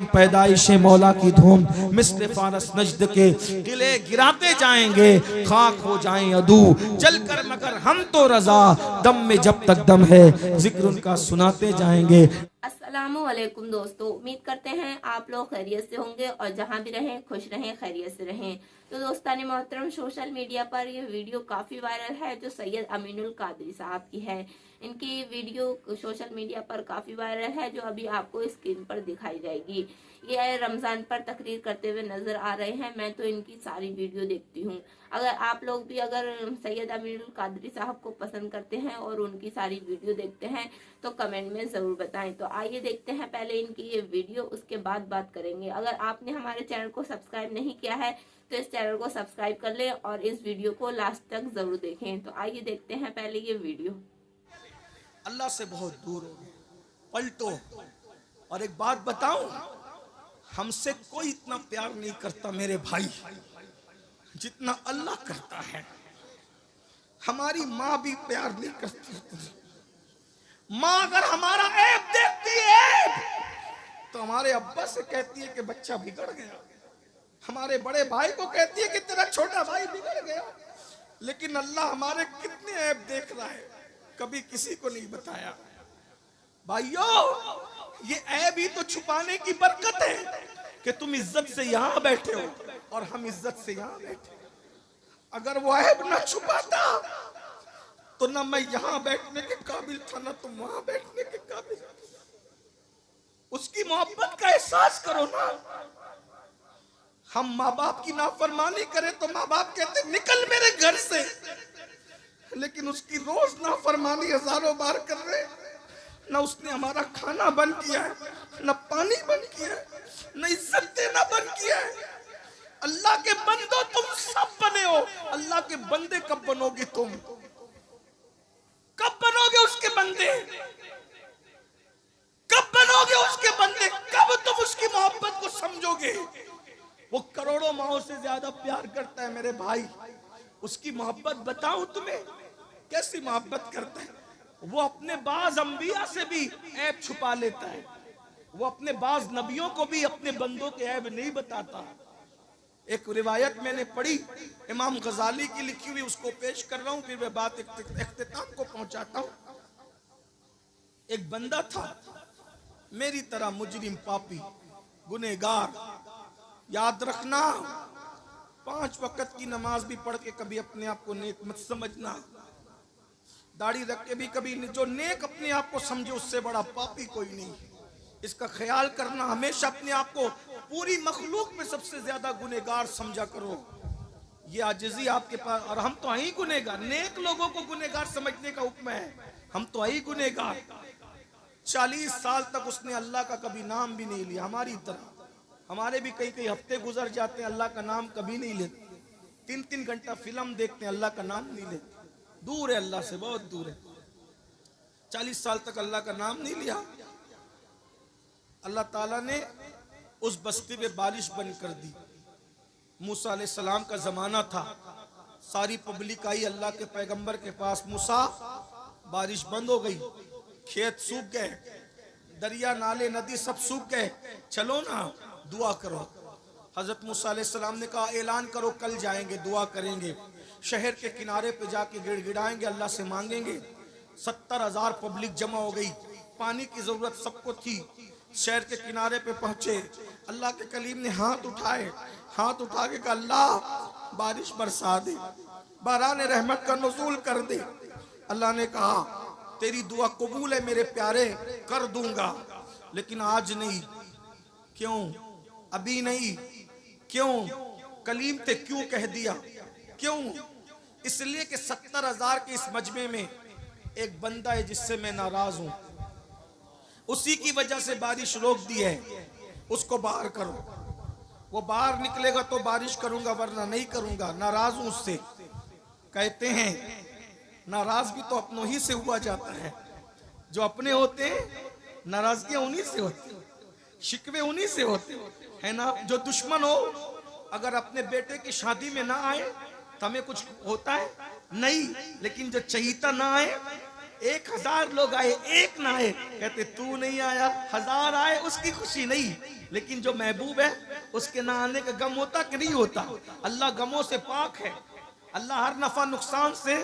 पैदाइश मौला की धूम मिस्ल फारस नजद के किले गिराते जाएंगे, खाक हो जाएं अदू चल कर मगर हम तो रजा, दम में जब तक दम है जिक्र उनका सुनाते जाएंगे। अस्सलामुअलैकुम दोस्तों, उम्मीद करते हैं आप लोग खैरियत से होंगे और जहां भी रहें खुश रहें, खैरियत से रहें। तो दोस्तान मोहतरम, सोशल मीडिया पर ये वीडियो काफ़ी वायरल है जो सैयद अमीनुल कादरी साहब की है। इनकी वीडियो सोशल मीडिया पर काफ़ी वायरल है जो अभी आपको स्क्रीन पर दिखाई जाएगी। ये रमज़ान पर तकरीर करते हुए नज़र आ रहे हैं। मैं तो इनकी सारी वीडियो देखती हूँ। अगर आप लोग भी अगर सैयद अमीनुल कादरी साहब को पसंद करते हैं और उनकी सारी वीडियो देखते हैं तो कमेंट में ज़रूर बताएं। तो आइए देखते हैं पहले इनकी ये वीडियो, उसके बाद बात करेंगे। अगर आपने हमारे चैनल को सब्सक्राइब नहीं किया है तो इस चैनल को सब्सक्राइब कर लें और इस वीडियो को लास्ट तक ज़रूर देखें। तो आइए देखते हैं पहले ये वीडियो। अल्लाह से बहुत दूर हो, पलटो। और एक बात बताऊं, हमसे कोई इतना प्यार नहीं करता मेरे भाई जितना अल्लाह करता है। हमारी माँ भी प्यार नहीं करती। माँ अगर हमारा ऐब देखती है तो हमारे अब्बा से कहती है कि बच्चा बिगड़ गया। हमारे बड़े भाई को कहती है कि तेरा छोटा भाई बिगड़ गया। लेकिन अल्लाह हमारे कितने ऐब देख रहा है, कभी किसी को नहीं बताया। भाइयों, ये ऐब ही तो छुपाने की बरकत है कि तुम इज्जत से यहां बैठे हो और हम इज्जत से यहां बैठे। अगर वो ऐब ना छुपाता तो ना मैं यहां बैठने के काबिल था, ना तुम वहां बैठने के काबिल। उसकी मोहब्बत का एहसास करो ना। हम माँ बाप की नाफरमानी करें तो माँ बाप कहते निकल मेरे घर से, लेकिन उसकी रोज नाफरमानी हजारों बार कर रहे। न उसने हमारा खाना बंद किया है, न पानी बंद किया है, न इज्जत देना बंद किया है। अल्लाह के बंदो तुम सब बने हो, अल्लाह के बंदे कब बनोगे? तुम कब बनोगे उसके बंदे? कब बनोगे उसके बंदे? कब तुम उसकी मोहब्बत को समझोगे? वो करोड़ों माओं से ज्यादा प्यार करता है मेरे भाई। उसकी मोहब्बत बताऊं तुम्हें कैसी मोहब्बत करता है। वो अपने बाज अंबिया से भी ऐब छुपा लेता है। वो अपने बाज नबियों को भी अपने बंदों के ऐब नहीं बताता। एक रिवायत मैंने पढ़ी, इमाम गजाली की लिखी हुई, उसको पेश कर रहा हूं, फिर मैं बात इख्तिताम को पहुंचाता हूं। एक बंदा था मेरी तरह, मुजरिम, पापी, गुनहगार। याद रखना, 5 वक्त की नमाज भी पढ़ के कभी अपने आप को नेक मत समझना। दाढ़ी रख के भी कभी जो नेक अपने आप को समझे उससे बड़ा पापी कोई नहीं। इसका ख्याल करना। हमेशा अपने आप को पूरी मखलूक में सबसे ज्यादा गुनहगार समझा करो। ये आजिज़ी आपके पास। और हम तो आई गुनहगार, नेक लोगों को गुनहगार समझने का हुक्म है। हम तो आई गुनहगार। 40 साल तक उसने अल्लाह का कभी नाम भी नहीं लिया। हमारी तरह हमारे भी कई कई हफ्ते गुजर जाते हैं, अल्लाह का नाम कभी नहीं लेते। 3-3 घंटा फिल्म देखते हैं, अल्लाह का नाम नहीं लेते। दूर है, अल्लाह से बहुत दूर है। 40 साल तक अल्लाह का नाम नहीं लिया। अल्लाह ताला ने उस बस्ती में बारिश बंद कर दी। मूसा अलैहिस्सलाम का जमाना था। सारी पब्लिक आई अल्लाह के पैगंबर के पास। मूसा, बारिश बंद हो गई, खेत सूख गए, दरिया नाले नदी सब सूख गए, चलो ना दुआ करो। हजरत मूसा अलैहिस्सलाम ने कहा ऐलान करो, कल जाएंगे, दुआ करेंगे, शहर के किनारे पे जाके गिड़गिड़ाएंगे, अल्लाह से मांगेंगे। 70,000 पब्लिक जमा हो गई। पानी की जरूरत सबको थी। शहर के किनारे पे पहुंचे। अल्लाह के कलीम ने हाथ उठाए, हाथ उठा के कहा अल्लाह बारिश बरसा दे, बारान रहमत का नुज़ूल कर दे। अल्लाह ने कहा तेरी दुआ कबूल है मेरे प्यारे, कर दूंगा, लेकिन आज नहीं। क्यों? अभी नहीं। क्यों? कलीम थे, क्यों कह दिया? क्यों? इसलिए कि 70,000 के इस मजमे में एक बंदा है जिससे मैं नाराज हूं। उसी की वजह से बारिश रोक दी है। उसको बाहर करो। वो बाहर निकलेगा तो बारिश करूंगा, वरना नहीं करूंगा। नाराज हूं उससे। कहते हैं नाराज भी तो अपनों ही से हुआ जाता है। जो अपने होते हैं नाराजगियां उन्हीं से होती है, शिकवे उन्हीं से होते है ना। जो दुश्मन हो अगर अपने बेटे की शादी में ना आए तो हमें कुछ होता है नहीं, लेकिन जो चहीता ना आए 1000 लोग आए, एक ना आए, कहते तू नहीं आया। 1000 आए, उसकी खुशी नहीं, लेकिन जो महबूब है उसके ना आने का गम होता कि नहीं होता? अल्लाह गमों से पाक है, अल्लाह हर नफा नुकसान से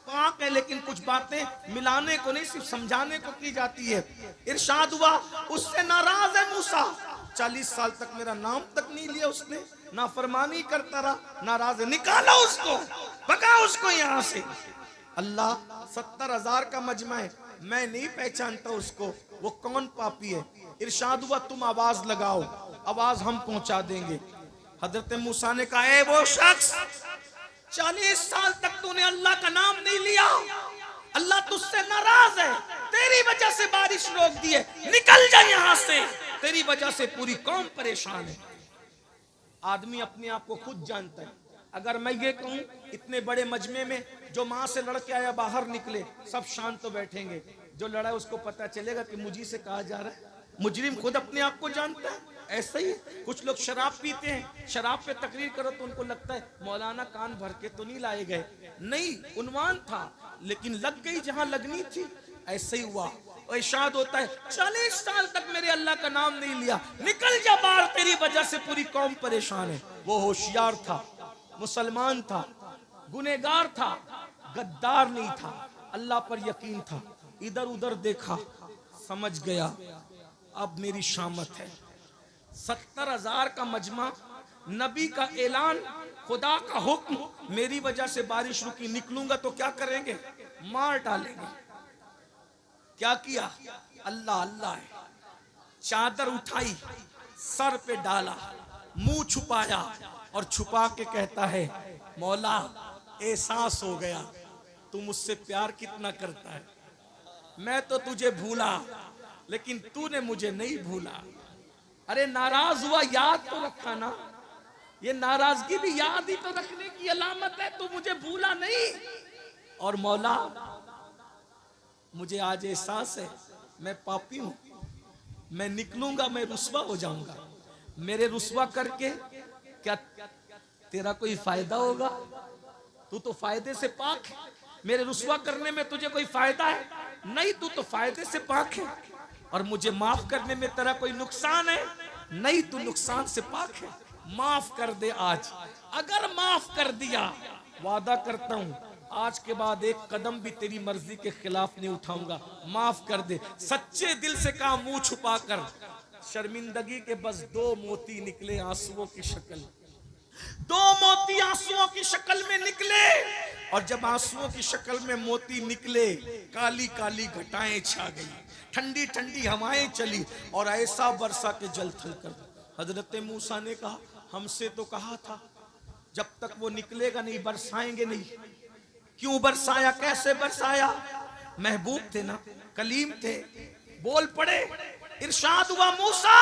पाक है, लेकिन कुछ बातें मिलाने को नहीं, सिर्फ समझाने को की जाती है। इरशाद हुआ, उससे नाराज है मूसा, 40 साल तक मेरा नाम तक नहीं लिया उसने, नाफरमानी करता रहा, नाराज है, निकालो उसको, भगा उसको यहां से। अल्लाह 70,000 का मजमा है, मैं नहीं पहचानता उसको, वो कौन पापी है। इरशाद हुआ, तुम आवाज लगाओ, आवाज हम पहुंचा देंगे। हजरत मूसा ने कहा, ए वो शख्स, 40 साल तक तूने अल्लाह का नाम नहीं लिया, अल्लाह तुझसे नाराज है, तेरी वजह से बारिश रोक दी है, निकल जा यहां से, तेरी वजह से पूरी कौम परेशान है। आदमी अपने आप को खुद जानता है। अगर मैं ये कहूं इतने बड़े मजमे में जो मां से लड़के आया बाहर निकले, सब शांत तो बैठेंगे, जो लड़ा है उसको पता चलेगा कि मुझी से कहा जा रहा है। मुजरिम खुद अपने आप को जानता है। ऐसा ही कुछ लोग शराब पीते हैं, शराब पे तकरीर करो तो उनको लगता है मौलाना कान भर के तो नहीं लाए गए, नहीं, उन्वान था लेकिन लग गई जहां लगनी थी। ऐसे ही हुआ, और इरशाद होता है, 40 साल तक मेरे अल्लाह का नाम नहीं लिया, निकल जा बाहर, तेरी वजह से पूरी कौम परेशान है। वो होशियार था, मुसलमान था, गुनेगार था, गद्दार नहीं था, अल्लाह पर यकीन था। इधर उधर देखा, समझ गया अब मेरी शामत है। 70,000 का मजमा, नबी का ऐलान, खुदा का हुक्म, मेरी वजह से बारिश रुकी, निकलूंगा तो क्या करेंगे? मार डालेंगे। क्या किया? अल्लाह अल्लाह है, चादर उठाई, सर पे डाला, मुंह छुपाया और छुपा के कहता है, मौला एहसास हो गया तू मुझसे प्यार कितना करता है, मैं तो तुझे भूला लेकिन तूने मुझे नहीं भूला। अरे नाराज हुआ, याद तो रखा ना, ये नाराजगी भी याद ही तो रखने की अलामत है, तू मुझे भूला नहीं। और मौला मुझे आज एहसास है मैं पापी हूं, मैं निकलूंगा, मैं रुस्वा हो जाऊंगा, मेरे रुस्वा करके क्या तेरा कोई फायदा होगा? तू तो फायदे से पाक है, मेरे रुस्वा करने में तुझे कोई फायदा है? नहीं, तू तो फायदे से पाक है। और मुझे माफ करने में तेरा कोई नुकसान है? नहीं, तू नुकसान से पाक है। माफ कर दे आज, अगर माफ कर दिया, वादा करता हूं आज के बाद एक कदम भी तेरी मर्जी के खिलाफ नहीं उठाऊंगा। माफ कर दे। सच्चे दिल से कहा, मुंह छुपाकर, शर्मिंदगी के बस 2 मोती निकले आंसुओं की शक्ल, 2 मोती आंसुओं की शक्ल में निकले। और जब आंसुओं की शक्ल में मोती निकले, काली काली घटाएं छा गई, ठंडी ठंडी हवाएं चली और ऐसा बरसा के जल थल कर। हजरत मूसा ने कहा, हमसे तो कहा था जब तक वो निकलेगा नहीं बरसाएंगे नहीं। क्यों बरसाया, कैसे बरसाया? महबूब थे ना, कलीम थे, बोल पड़े। इरशाद हुआ, मूसा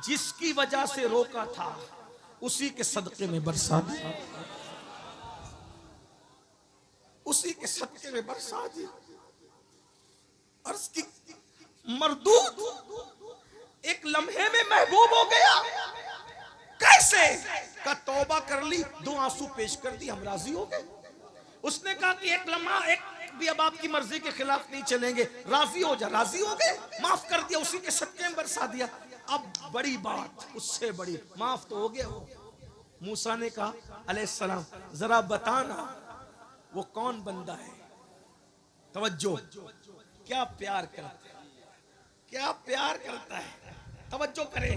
जिसकी वजह से रोका था उसी के सदके में बरसा दिया, उसी के सदके में बरसा दिया। अर्ज की मरदूद एक लम्हे में महबूब हो गया। कैसे? का तौबा कर ली, 2 आंसू पेश कर दी, हम राजी हो गए। उसने कहा कि एक लम्हा, एक भी अब आपकी मर्जी के खिलाफ नहीं चलेंगे, राजी हो जा, राजी हो गए, माफ कर दिया, उसी के सदके में बरसा दिया। अब बड़ी बात, उससे बड़ी, माफ तो हो गया हो। मूसा ने कहा, अलैहिस्सलाम, जरा बताना वो कौन बंदा है? तवज्जो, क्या प्यार करता है, क्या प्यार करता है, तवज्जो करें,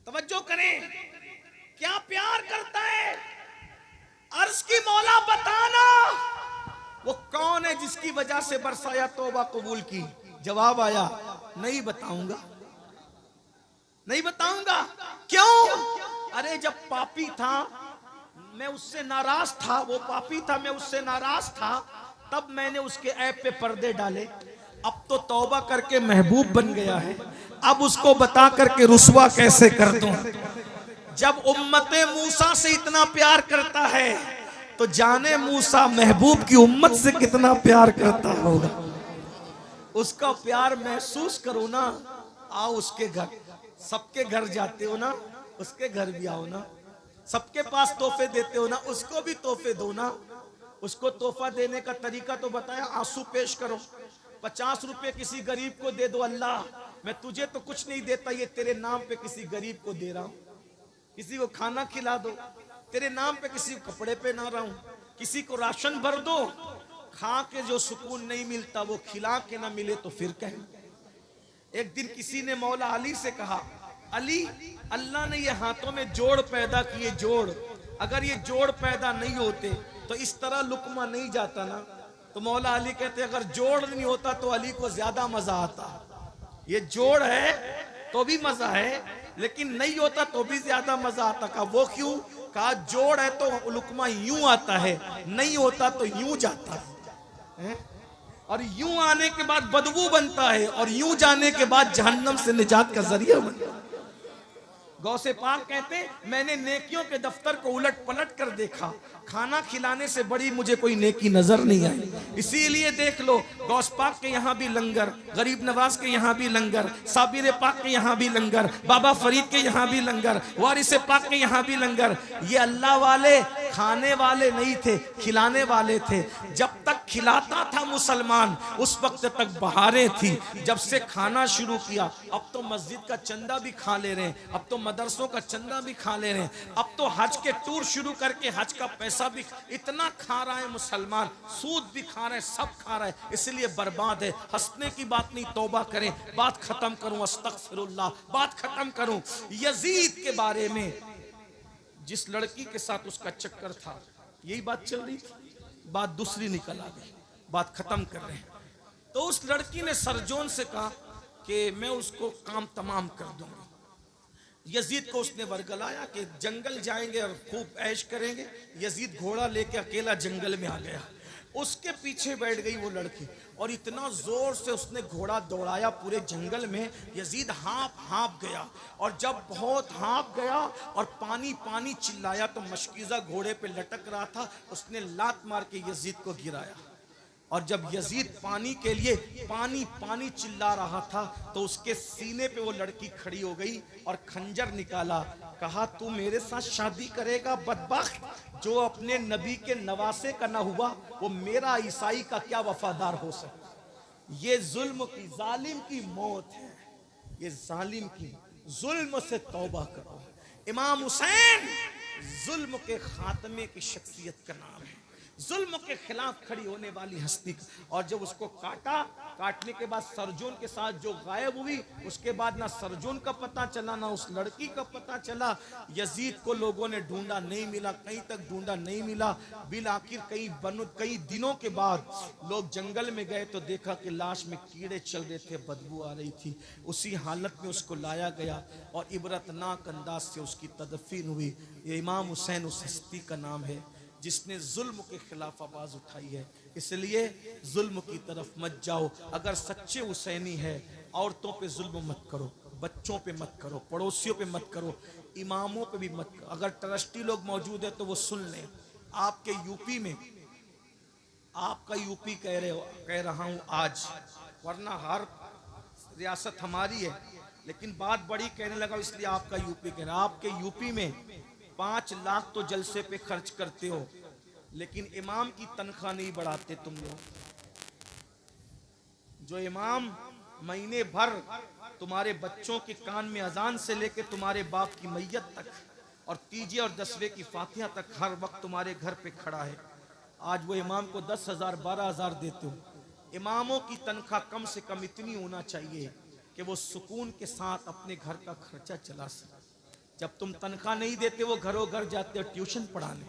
तवज्जो करें, क्या प्यार करता है। अर्ज की, मौला बताना वो कौन है जिसकी वजह से बरसाया, तौबा कबूल की। जवाब आया, नहीं बताऊंगा, नहीं बताऊंगा। क्यों? अरे जब पापी था मैं उससे नाराज था, वो पापी था मैं उससे नाराज था, तब मैंने उसके ऐब पे पर्दे डाले। अब तो तौबा करके महबूब बन गया है, अब उसको बता करके रुस्वा कैसे कर दूं। जब उम्मते मूसा से इतना प्यार करता है तो जाने मूसा महबूब की उम्मत से कितना प्यार करता होगा। उसका प्यार महसूस करो ना, आओ उसके घर, सबके घर जाते हो ना, उसके घर भी आओ ना, सबके पास तोहफे देते हो ना, उसको भी तोहफे दो ना। उसको तोहफा देने का तरीका तो बताया, आंसू पेश करो। 50 रुपए किसी गरीब को दे दो, अल्लाह मैं तुझे तो कुछ नहीं देता, ये तेरे नाम पे किसी गरीब को दे रहा हूं। किसी को खाना खिला दो, तेरे नाम पे किसी को कपड़े पहना रहा हूं। किसी को राशन भर दो, खा के जो सुकून नहीं मिलता वो खिला के ना मिले तो फिर कहें। एक दिन किसी ने मौला अली से कहा, अली अल्लाह ने ये हाथों में जोड़ पैदा किए, जोड़, अगर ये जोड़ पैदा नहीं होते तो इस तरह लुकमा नहीं जाता ना। तो मौला अली कहते अगर जोड़ नहीं होता तो अली को ज्यादा मजा आता। ये जोड़ है तो भी मजा है, लेकिन नहीं होता तो भी ज्यादा मजा आता। कहा वो क्यों? कहा जोड़ है तो लुकमा यूं आता है, नहीं होता तो यूं जाता है, और यूं आने के बाद बदबू बनता है, और यूं जाने के बाद जहन्नम से निजात का जरिया बनता है। गौसे पाक कहते मैंने नेकियों के दफ्तर को उलट पलट कर देखा, खाना खिलाने से बड़ी मुझे कोई नेकी नजर नहीं आई। इसीलिए देख लो, गौस पाक के यहाँ भी लंगर, गरीब नवाज के यहाँ भी लंगर, साबिर पाक के यहाँ भी लंगर, बाबा फरीद के यहाँ भी लंगर, वारिस पाक के यहाँ भी लंगर। ये अल्लाह वाले खाने वाले नहीं थे, खिलाने वाले थे। जब तक खिलाता था मुसलमान उस वक्त तक बहारें थी। जब से खाना शुरू किया, अब तो मस्जिद का चंदा भी खा ले रहे हैं, अब तो मदरसों का चंदा भी खा ले रहे हैं, अब तो हज के टूर शुरू करके हज का पैसा भी इतना खा रहा है मुसलमान, सूद भी खा रहे हैं, सब खा रहे हैं। इसलिए बर्बाद है। हंसने की बात नहीं, तौबा करें। बात खत्म करूं, अस्तगफिरुल्लाह, बात खत्म करूं यजीद के बारे में। जिस लड़की के साथ उसका चक्कर था, यही बात चल रही थी, बात दूसरी निकल आ गई, बात खत्म कर रहे हैं। तो उस लड़की ने सरजोन से कहा कि मैं उसको काम तमाम कर दूंगा। यजीद को उसने वर्गलाया कि जंगल जाएंगे और खूब ऐश करेंगे। यजीद घोड़ा लेके अकेला जंगल में आ गया, उसके पीछे बैठ गई वो लड़की, और इतना जोर से उसने घोड़ा दौड़ाया पूरे जंगल में, यजीद हाँप गया। और जब बहुत हाँप गया और पानी पानी चिल्लाया तो मशकीज़ा घोड़े पे लटक रहा था, उसने लात मार के यजीद को गिराया। और जब यजीद पानी के लिए पानी पानी चिल्ला रहा था तो उसके सीने पे वो लड़की खड़ी हो गई और खंजर निकाला। कहा तू मेरे साथ शादी करेगा बदबख्त, जो अपने नबी के नवासे का ना हुआ वो मेरा ईसाई का क्या वफादार हो सकता। ये जुल्म की, जालिम की मौत है, ये जालिम की। जुल्म से तौबा करो। इमाम हुसैन जुल्म के खात्मे की शख्सियत का नाम है, जुल्म के खिलाफ खड़ी होने वाली हस्ती। और जब उसको काटा, काटने के बाद सरजोन के साथ जो गायब हुई, उसके बाद ना सरजोन का पता चला ना उस लड़की का पता चला। यजीद को लोगों ने ढूंढा, नहीं मिला, कहीं तक ढूंढा, नहीं मिला। बिल आखिर कई दिनों के बाद लोग जंगल में गए तो देखा कि लाश में कीड़े चल रहे थे, बदबू आ रही थी। उसी हालत में उसको लाया गया और इबरतनाक अंदाज से उसकी तदफीन हुई। ये इमाम हुसैन उस हस्ती का नाम है जिसने जुल्म के खिलाफ आवाज उठाई है। इसलिए जुल्म की तरफ मत जाओ। अगर सच्चे हुसैनी है, औरतों पे जुल्म मत करो, बच्चों पे मत करो, पड़ोसियों पे मत करो, इमामों पे भी मत करो। अगर ट्रस्टी लोग मौजूद है तो वो सुन लें। आपके यूपी में, आपका यूपी कह रहा हूं आज, वरना हर रियासत हमारी है, लेकिन बात बड़ी कहने लगा इसलिए आपका यूपी कह रहा। आपके यूपी में 5 लाख तो जलसे पे खर्च करते हो, लेकिन इमाम की तनख्वाह नहीं बढ़ाते तुम लोग। जो इमाम महीने भर तुम्हारे बच्चों के कान में अजान से लेके तुम्हारे बाप की मैयत तक और तीजे और दसवें की फातिहा तक हर वक्त तुम्हारे घर पे खड़ा है, आज वो इमाम को 10,000 12,000 देते हो। इमामों की तनख्वाह कम से कम इतनी होना चाहिए कि वो सुकून के साथ अपने घर का खर्चा चला सके। जब तुम तनख्वाह नहीं देते, वो घरों घर जाते हो ट्यूशन पढ़ाने,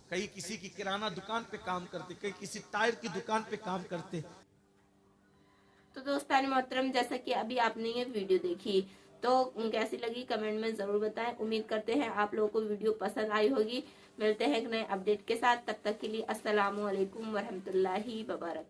कहीं किसी की किराना दुकान पे काम करते, कहीं किसी टायर की दुकान पे काम करते। तो दोस्तान मोहतरम, जैसा कि अभी आपने ये वीडियो देखी तो कैसी लगी कमेंट में जरूर बताएं। उम्मीद करते हैं आप लोगों को वीडियो पसंद आई होगी। मिलते हैं एक नए अपडेट के साथ, तब तक के लिए अस्सलामु अलैकुम वरहमतुल्लाहि वबरकातुहू।